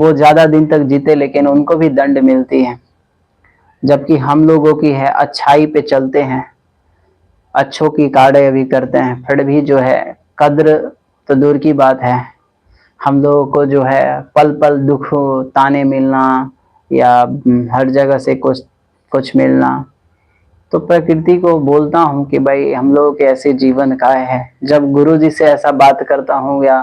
वो ज्यादा दिन तक जीते लेकिन उनको भी दंड मिलती है, जबकि हम लोगों की है अच्छाई पे चलते हैं, अच्छों की काड़े भी करते हैं, फिर भी जो है कद्र तो दूर की बात है, हम लोगों को जो है पल पल दुख ताने मिलना या हर जगह से कुछ कुछ मिलना। तो प्रकृति को बोलता हूँ कि भाई हम लोगों के ऐसे जीवन का है। जब गुरु जी से ऐसा बात करता हूँ या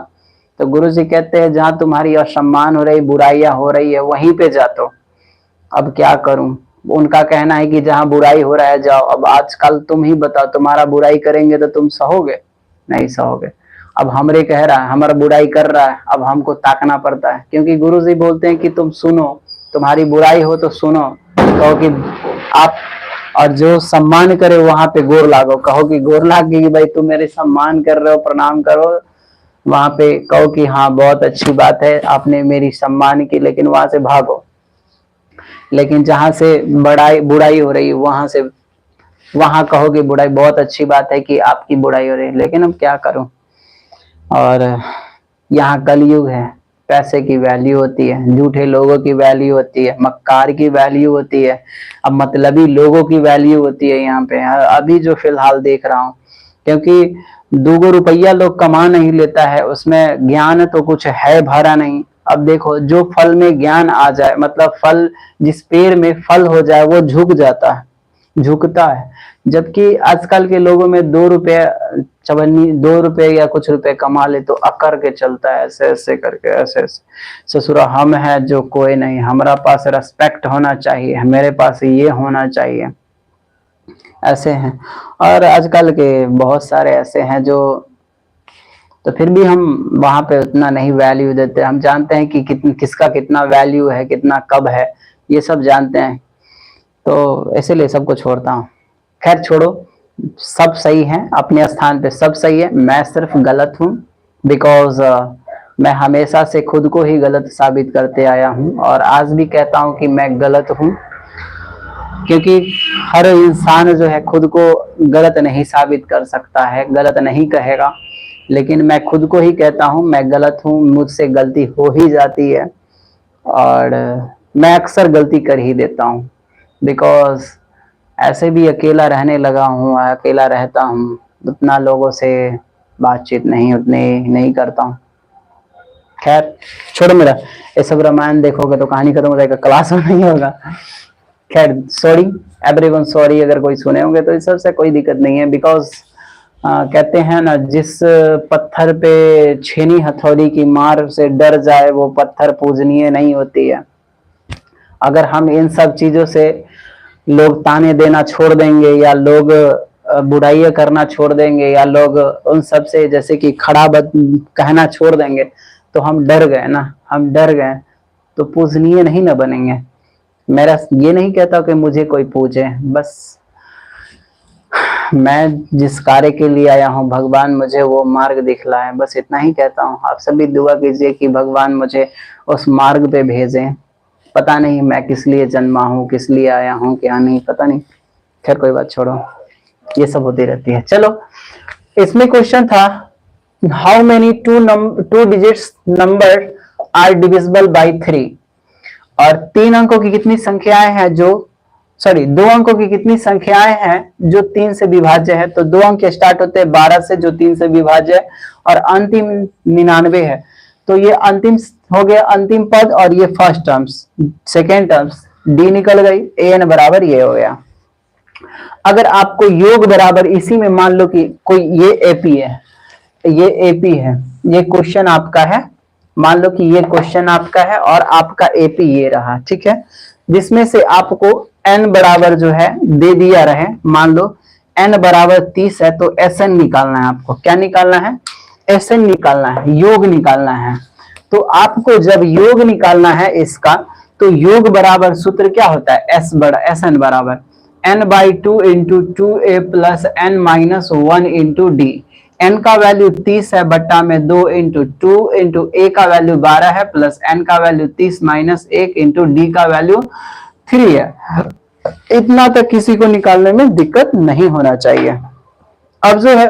तो गुरु जी कहते हैं जहाँ तुम्हारी असम्मान हो रही, बुराइयां हो रही है, वहीं पे जा। तो अब क्या करूं, उनका कहना है कि जहां बुराई हो रहा है जाओ। अब आजकल तुम ही बताओ, तुम्हारा बुराई करेंगे तो तुम सहोगे? नहीं सहोगे। अब हमरे कह रहा है, हमारा बुराई कर रहा है, अब हमको ताकना पड़ता है, क्योंकि गुरु जी बोलते हैं कि तुम सुनो, तुम्हारी बुराई हो तो सुनो, कहो कि आप, और जो सम्मान करे वहां पे गोर लागो, कहो कि गोर लाग कि भाई तुम मेरे सम्मान कर रहे हो, प्रणाम करो, वहां पे कहो कि हाँ बहुत अच्छी बात है आपने मेरी सम्मान की, लेकिन वहां से भागो। लेकिन जहां से बड़ाई बुराई हो रही है वहां से, वहां कहो कि बुराई बहुत अच्छी बात है कि आपकी बुराई हो रही है, लेकिन अब क्या करूं। और यहाँ कलयुग है, पैसे की वैल्यू होती है, झूठे लोगों की वैल्यू होती है, मक्कार की वैल्यू होती है, अब मतलबी लोगों की वैल्यू होती है यहाँ पे। अभी जो फिलहाल देख रहा हूँ, क्योंकि 2 रुपया लोग कमा नहीं लेता है, उसमें ज्ञान तो कुछ है भरा नहीं। अब देखो, जो फल में ज्ञान आ जाए, मतलब फल, जिस पेड़ में फल हो जाए वो झुक जाता है, झुकता है। जबकि आजकल के लोगों में 2 रुपये चवन्नी, 2 रुपये या कुछ रुपए कमा ले तो अकर के चलता है, ऐसे ऐसे करके, ऐसे ऐसे। ससुरा हम है जो कोई नहीं, हमारा पास रेस्पेक्ट होना चाहिए, मेरे पास ये होना चाहिए, ऐसे हैं। और आजकल के बहुत सारे ऐसे हैं जो, तो फिर भी हम वहां पे उतना नहीं वैल्यू देते। हम जानते हैं कि किसका कितना वैल्यू है, कितना कब है, ये सब जानते हैं, तो इसीलिए सबको छोड़ता हूँ। खैर छोड़ो, सब सही है अपने स्थान पे, सब सही है, मैं सिर्फ गलत हूँ। बिकॉज मैं हमेशा से खुद को ही गलत साबित करते आया हूँ, और आज भी कहता हूँ कि मैं गलत हूँ, क्योंकि हर इंसान जो है खुद को गलत नहीं साबित कर सकता है, गलत नहीं कहेगा, लेकिन मैं खुद को ही कहता हूँ मैं गलत हूँ, मुझसे गलती हो ही जाती है, और मैं अक्सर गलती कर ही देता हूँ। बिकॉज ऐसे भी अकेला रहने लगा हूँ, अकेला रहता हूँ, उतना लोगों से बातचीत नहीं उतने नहीं करता हूँ। खैर छोड़ो, मेरा ये सब रामायण देखोगे तो कहानी खत्म हो जाएगा, क्लास में नहीं होगा। खैर सॉरी एवरीवन, सॉरी अगर कोई सुने होंगे तो इस सबसे कोई दिक्कत नहीं है। बिकॉज कहते हैं ना, जिस पत्थर पे छेनी हथौड़ी की मार से डर जाए वो पत्थर पूजनीय नहीं होती है। अगर हम इन सब चीजों से लोग ताने देना छोड़ देंगे, या लोग बुराइयां करना छोड़ देंगे, या लोग उन सब से जैसे कि खड़ा कहना छोड़ देंगे, तो हम डर गए ना, हम डर गए तो पूजनीय नहीं ना बनेंगे। मेरा ये नहीं कहता कि मुझे कोई पूजे, बस मैं जिस कार्य के लिए आया हूँ भगवान मुझे वो मार्ग दिखलाए, बस इतना ही कहता हूँ। आप सभी दुआ कीजिए कि भगवान मुझे उस मार्ग पे भेजें। पता नहीं मैं किस लिए जन्मा हूँ, किस लिए आया हूँ, क्या नहीं, पता नहीं। खैर कोई बात छोड़ो, ये सब होती रहती है। चलो, इसमें क्वेश्चन था how many two digits number are divisible by 3, और 3 अंकों की कितनी संख्याएं हैं जो, सॉरी 2 अंकों की कितनी संख्याएं हैं जो 3 से विभाज्य है। तो 2 अंक स्टार्ट होते हैं 12 से जो 3 से विभाज्य है, और अंतिम 99 है। तो ये अंतिम हो गया, अंतिम पद, और ये first terms, second terms D निकल गई, an बराबर ये हो गया। अगर आपको योग बराबर इसी में मान लो कि कोई ये एपी है, ये एपी है, ये क्वेश्चन आपका है, मान लो कि ये क्वेश्चन आपका है और आपका एपी ये रहा, ठीक है, जिसमें से आपको n बराबर जो है दे दिया रहे, मान लो n बराबर 30 है, तो Sn निकालना है आपको। क्या निकालना है? Sn निकालना है, योग निकालना है। तो आपको जब योग निकालना है इसका, तो योग बराबर सूत्र क्या होता है? Sn बराबर n/2 into 2a plus n-1 into D. n का वैल्यू 30 है, बट्टा में 2 इंटू 2 इंटू a का वैल्यू 12 है, प्लस n का वैल्यू 30 माइनस 1 इंटू डी का वैल्यू 3 है। इतना तक किसी को निकालने में दिक्कत नहीं होना चाहिए। अब जो है